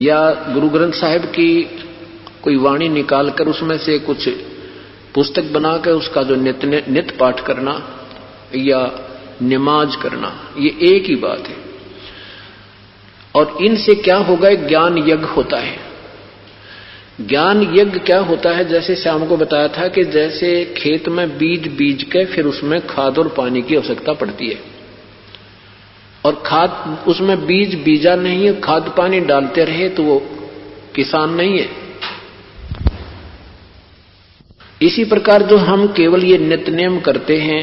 या गुरु ग्रंथ साहिब की कोई वाणी निकालकर उसमें से कुछ पुस्तक बनाकर उसका जो नित्य पाठ करना या नमाज करना, ये एक ही बात है। और इनसे क्या होगा, ज्ञान यज्ञ होता है। ज्ञान यज्ञ क्या होता है, जैसे शाम को बताया था कि जैसे खेत में बीज के फिर उसमें खाद और पानी की आवश्यकता पड़ती है, और खाद उसमें बीजा नहीं है, खाद पानी डालते रहे तो वो किसान नहीं है। इसी प्रकार जो हम केवल ये नित्य नियम करते हैं,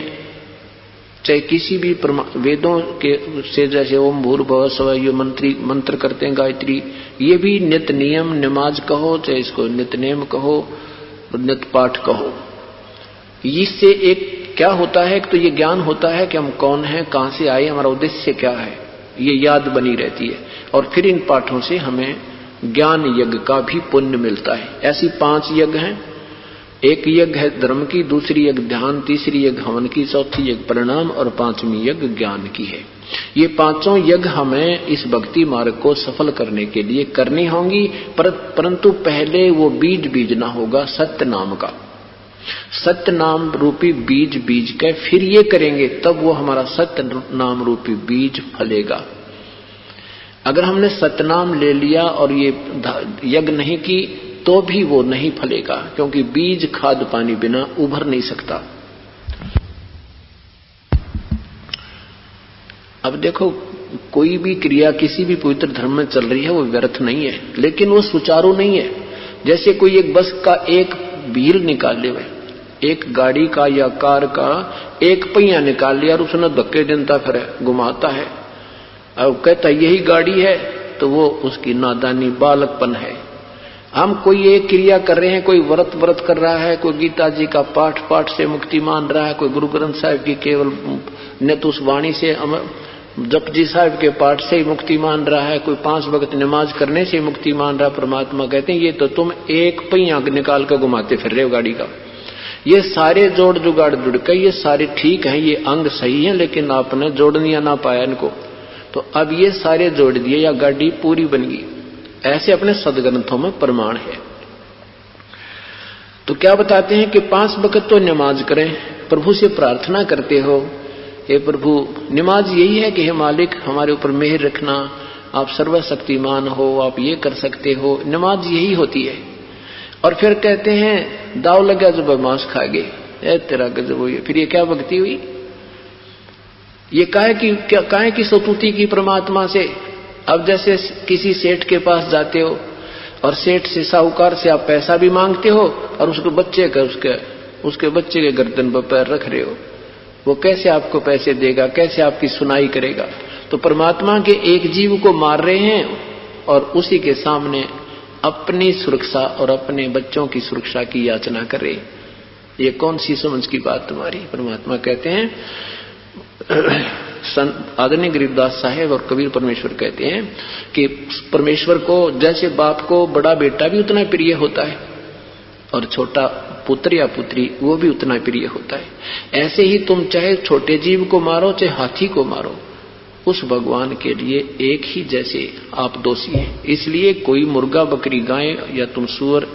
चाहे किसी भी वेदों के से, जैसे ओम भूर्भुवः स्वः ये मंत्र करते हैं गायत्री, ये भी नित्य नियम नमाज कहो, चाहे इसको नित्य नियम कहो, नित्य पाठ कहो। इससे एक क्या होता है, तो ये ज्ञान होता है कि हम कौन हैं, कहां से आए, हमारा उद्देश्य क्या है, ये याद बनी रहती है। और फिर इन पाठों से हमें ज्ञान यज्ञ का भी पुण्य मिलता है। ऐसी 5 यज्ञ हैं। एक यज्ञ है धर्म की, दूसरी यज्ञ ध्यान, तीसरी यज्ञ हवन की, चौथी यज्ञ प्रणाम और 5वीं यज्ञ ज्ञान की है। ये 5 यज्ञ हमें इस भक्ति मार्ग को सफल करने के लिए करनी होंगी, परंतु पहले वो बीजना होगा सत्य नाम का। सत्य नाम रूपी बीज के फिर ये करेंगे, तब वो हमारा सत्य नाम रूपी बीज फलेगा। अगर हमने सतनाम ले लिया और ये यज्ञ नहीं की तो भी वो नहीं फलेगा, क्योंकि बीज खाद पानी बिना उभर नहीं सकता। अब देखो, कोई भी क्रिया किसी भी पवित्र धर्म में चल रही है वो व्यर्थ नहीं है, लेकिन वो सुचारू नहीं है। जैसे कोई एक बस का एक व्हील निकाल ले, एक गाड़ी का या कार का एक पहिया निकाल लिया और उसने धक्के देता फिर घुमाता है, अब कहता यही गाड़ी है, तो वो उसकी नादानी बालकपन है। हम कोई एक क्रिया कर रहे हैं, कोई व्रत कर रहा है, कोई गीता जी का पाठ से मुक्ति मान रहा है, कोई गुरु ग्रंथ साहिब की केवल नित्य उस वाणी से जप जी साहिब के पाठ से ही मुक्ति मान रहा है, कोई 5 वक्त नमाज करने से मुक्ति मान रहा है। परमात्मा कहते हैं ये तो तुम एक पहिया निकाल कर घुमाते फिर रहे हो गाड़ी का। ये सारे जोड़ जुगाड़ जुड़ के ये सारे ठीक हैं, ये अंग सही है, लेकिन आपने जोड़निया ना पाया इनको, तो अब ये सारे जोड़ दिए या गाड़ी पूरी बन गई। ऐसे अपने सदग्रंथों में प्रमाण है। तो क्या बताते हैं कि 5 वक्त तो नमाज करें, प्रभु से प्रार्थना करते हो, हे प्रभु, नमाज यही है कि हे मालिक हमारे ऊपर मेहर रखना, आप सर्वशक्तिमान हो, आप ये कर सकते हो, नमाज यही होती है। और फिर कहते हैं दाव लगा जब मांस खा गए, तेरा गजब हुई, फिर ये क्या भक्ति हुई? ये काहे की स्तुति की परमात्मा से। अब जैसे किसी सेठ के पास जाते हो और सेठ से साहूकार से आप पैसा भी मांगते हो और उसके बच्चे के गर्दन पर पैर रख रहे हो, वो कैसे आपको पैसे देगा, कैसे आपकी सुनाई करेगा? तो परमात्मा के एक जीव को मार रहे हैं और उसी के सामने अपनी सुरक्षा और अपने बच्चों की सुरक्षा की याचना कर रहे। ये कौन सी समझ की बात तुम्हारी? परमात्मा कहते हैं, आदरणीय गरीबदास साहेब और कबीर परमेश्वर कहते हैं कि परमेश्वर को जैसे बाप को बड़ा बेटा भी उतना प्रिय होता है और छोटा पुत्र या पुत्री वो भी उतना प्रिय होता है, ऐसे ही तुम चाहे छोटे जीव को मारो चाहे हाथी को मारो, उस भगवान के लिए एक ही जैसे आप दोषी हैं। इसलिए कोई मुर्गा बकरी गाय या तुम सुअर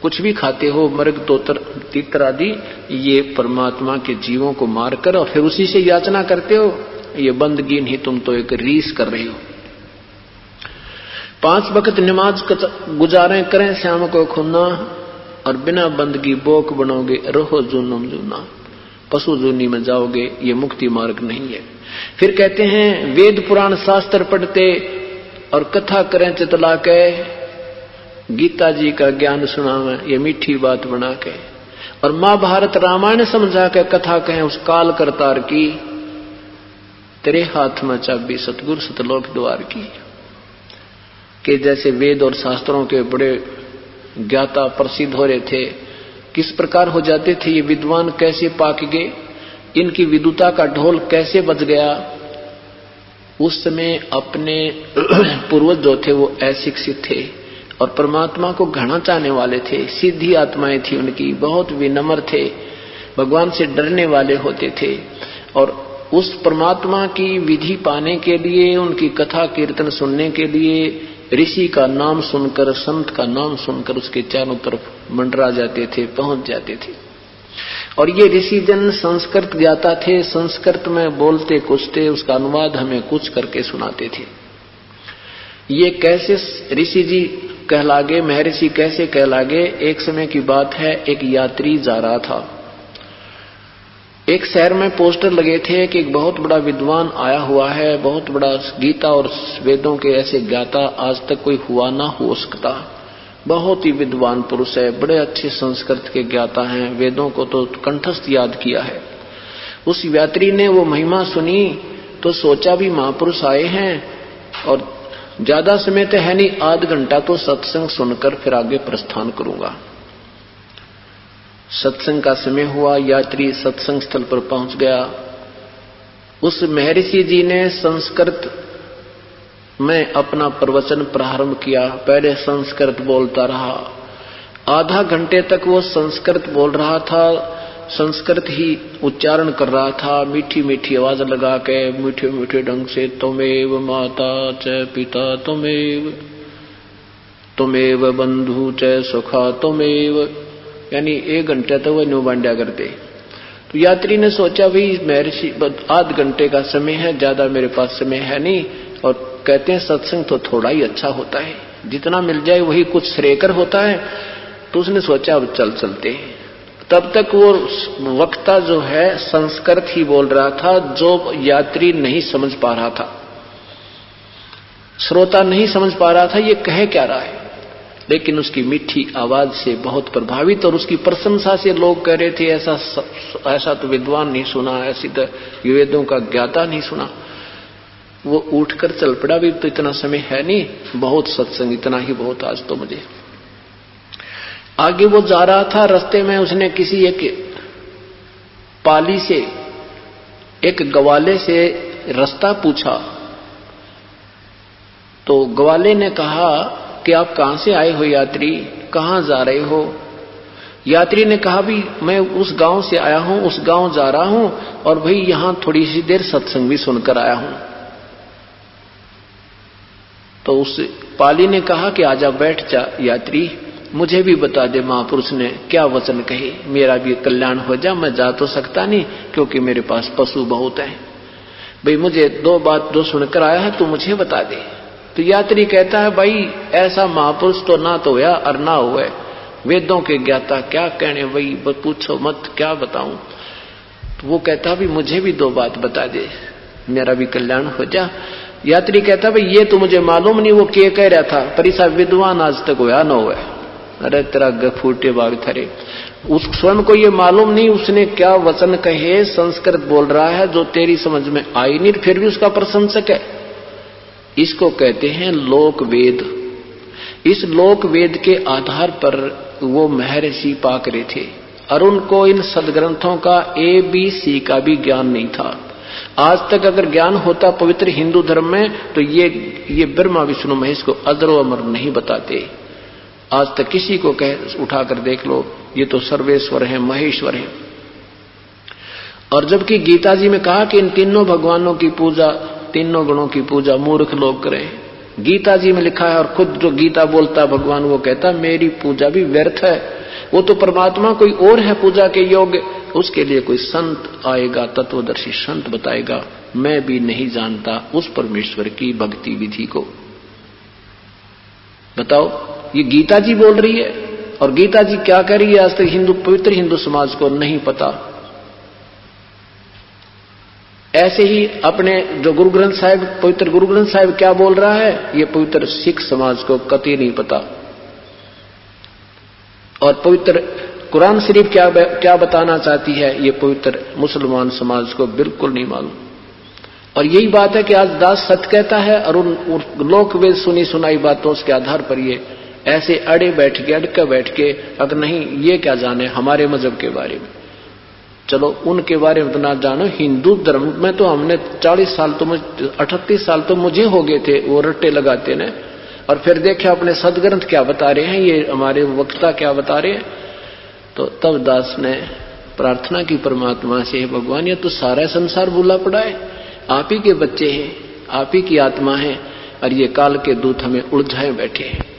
कुछ भी खाते हो, मृग तोतर तीतर आदि, ये परमात्मा के जीवों को मारकर और फिर उसी से याचना करते हो, ये बंदगी नहीं, तुम तो एक रीस कर रहे हो। 5 वक्त नमाज गुजारे करें श्याम को खुना, और बिना बंदगी बोक बनोगे रहो जूनम जूना, पशु जूनी में जाओगे, ये मुक्ति मार्ग नहीं है। फिर कहते हैं वेद पुराण शास्त्र पढ़ते और कथा करें चितला के, गीता जी का ज्ञान सुनावे ये मीठी बात बना के, और महाभारत रामायण समझा के कथा कहें उस काल करतार की, तेरे हाथ में चाबी सतगुरु सतलोक द्वार की। कि जैसे वेद और शास्त्रों के बड़े ज्ञाता प्रसिद्ध हो रहे थे, किस प्रकार हो जाते थे ये विद्वान, कैसे पाक गए, इनकी विद्वता का ढोल कैसे बज गया। उस समय अपने पूर्वज जो थे वो अशिक्षित थे और परमात्मा को घना चाहने वाले थे, सीधी आत्माएं थी उनकी, बहुत विनम्र थे, भगवान से डरने वाले होते थे। और उस परमात्मा की विधि पाने के लिए, उनकी कथा कीर्तन सुनने के लिए ऋषि का नाम सुनकर, संत का नाम सुनकर उसके चारों तरफ मंडरा जाते थे, पहुंच जाते थे। और ये ऋषि जन संस्कृत ज्ञाता थे, संस्कृत में बोलते कुछ थे, उसका अनुवाद हमें कुछ करके सुनाते थे। ये कैसे ऋषि जी कहलागे, महर्षि कैसे कहलागे? एक समय की बात है, एक यात्री जा रहा था। एक शहर में पोस्टर लगे थे कि एक बहुत बड़ा विद्वान आया हुआ है, बहुत बड़ा गीता और वेदों के ऐसे ज्ञाता आज तक कोई हुआ ना हो सकता, बहुत ही विद्वान पुरुष है, बड़े अच्छे संस्कृत के ज्ञाता हैं, वेदों को तो कंठस्थ याद किया है। उस यात्री ने वो महिमा सुनी तो सोचा भी महापुरुष आए हैं और ज्यादा समय तो है नहीं, आध घंटा तो सत्संग सुनकर फिर आगे प्रस्थान करूंगा। सत्संग का समय हुआ, यात्री सत्संग स्थल पर पहुंच गया। उस महर्षि जी ने संस्कृत में अपना प्रवचन प्रारंभ किया। पहले संस्कृत बोलता रहा, आधा घंटे तक वो संस्कृत बोल रहा था, संस्कृत ही उच्चारण कर रहा था, मीठी मीठी आवाज लगा के, मीठे मीठे ढंग से, त्वमेव माता च पिता त्वमेव, त्वमेव बंधु च सुखा त्वमेव, यानी 1 घंटे तक वह न्यू बांड्या करते। तो यात्री ने सोचा भाई महर्षि आध घंटे का समय है, ज्यादा मेरे पास समय है नहीं, और कहते हैं सत्संग तो थोड़ा ही अच्छा होता है, जितना मिल जाए वही कुछ श्रेयकर होता है। तो उसने सोचा अब चलते हैं। तब तक वो वक्ता जो है संस्कृत ही बोल रहा था, जो यात्री नहीं समझ पा रहा था, श्रोता नहीं समझ पा रहा था ये कह क्या रहा है, लेकिन उसकी मीठी आवाज से बहुत प्रभावित और उसकी प्रशंसा से लोग कह रहे थे ऐसा तो विद्वान नहीं सुना, ऐसी तो वेदों का ज्ञाता नहीं सुना। वो उठकर चल पड़ा, भी तो इतना समय है नहीं, बहुत सत्संग, इतना ही बहुत आज तो मुझे। आगे वो जा रहा था, रास्ते में उसने किसी एक पाली से, एक ग्वाले से रास्ता पूछा। तो ग्वाले ने कहा कि आप कहां से आए हो यात्री, कहां जा रहे हो? यात्री ने कहा भी मैं उस गांव से आया हूं, उस गांव जा रहा हूं, और भाई यहां थोड़ी सी देर सत्संग भी सुनकर आया हूं। तो उस पाली ने कहा कि आजा बैठ जा यात्री, मुझे भी बता दे महापुरुष ने क्या वचन कहे, मेरा भी कल्याण हो जा। मैं जा तो सकता नहीं क्योंकि मेरे पास पशु बहुत हैं, भाई मुझे 2 बात जो सुनकर आया है तो मुझे बता दे। तो यात्री कहता है भाई ऐसा महापुरुष तो ना तो हुआ और ना हुआ, वेदों के ज्ञाता क्या कहने, वही पूछो मत, क्या बताऊं। तो वो कहता भी मुझे भी 2 बात बता दे, मेरा भी कल्याण हो जा। यात्री कहता भाई ये तो मुझे मालूम नहीं वो क्या कह रहा था, पर ऐसा विद्वान आज तक हुआ ना हुआ। अरे तेरा गफूटे बाग थरे, उस स्वयं को ये मालूम नहीं उसने क्या वचन कहे, संस्कृत बोल रहा है जो तेरी समझ में आई नहीं, फिर भी उसका प्रशंसक है। इसको कहते हैं लोक वेद। इस लोक वेद के आधार पर वो महर्षि पाक रहे थे और उनको इन सदग्रंथों का ABC का भी ज्ञान नहीं था। आज तक अगर ज्ञान होता पवित्र हिंदू धर्म में तो ये ब्रह्मा विष्णु महेश को अजरो अमर नहीं बताते। आज तक किसी को कह उठाकर देख लो, ये तो सर्वेश्वर है, महेश्वर है। और जबकि गीता जी में कहा कि इन तीनों भगवानों की पूजा, तीनों गुणों की पूजा मूर्ख लोग करें, गीता जी में लिखा है। और खुद जो गीता बोलता भगवान वो कहता मेरी पूजा भी व्यर्थ है, वो तो परमात्मा कोई और है पूजा के योग्य, उसके लिए कोई संत आएगा, तत्वदर्शी संत बताएगा, मैं भी नहीं जानता उस परमेश्वर की भक्ति विधि को। बताओ, ये गीता जी बोल रही है और गीता जी क्या कह रही है आज तक हिंदू, पवित्र हिंदू समाज को नहीं पता। ऐसे ही अपने जो गुरु ग्रंथ साहिब, पवित्र गुरु ग्रंथ साहिब क्या बोल रहा है, ये पवित्र सिख समाज को कतई नहीं पता। और पवित्र कुरान शरीफ क्या बताना चाहती है, ये पवित्र मुसलमान समाज को बिल्कुल नहीं मालूम। और यही बात है कि आज दास सत्य कहता है और उन लोक वेद सुनी सुनाई बातों के आधार पर ये ऐसे अड़के बैठ के अगर नहीं ये क्या जाने हमारे मजहब के बारे में। चलो उनके बारे में तो ना जानो, हिंदू धर्म में तो हमने 40 साल तो 38 साल तो मुझे हो गए थे वो रट्टे लगाते ने, और फिर देखा अपने सदग्रंथ क्या बता रहे हैं, ये हमारे वक्ता क्या बता रहे हैं। तो तब दास ने प्रार्थना की परमात्मा से, भगवान ये तो सारा संसार भूला पड़ा है, आप ही के बच्चे हैं, आप ही की आत्मा है, और ये काल के दूत हमें उलझाए बैठे हैं।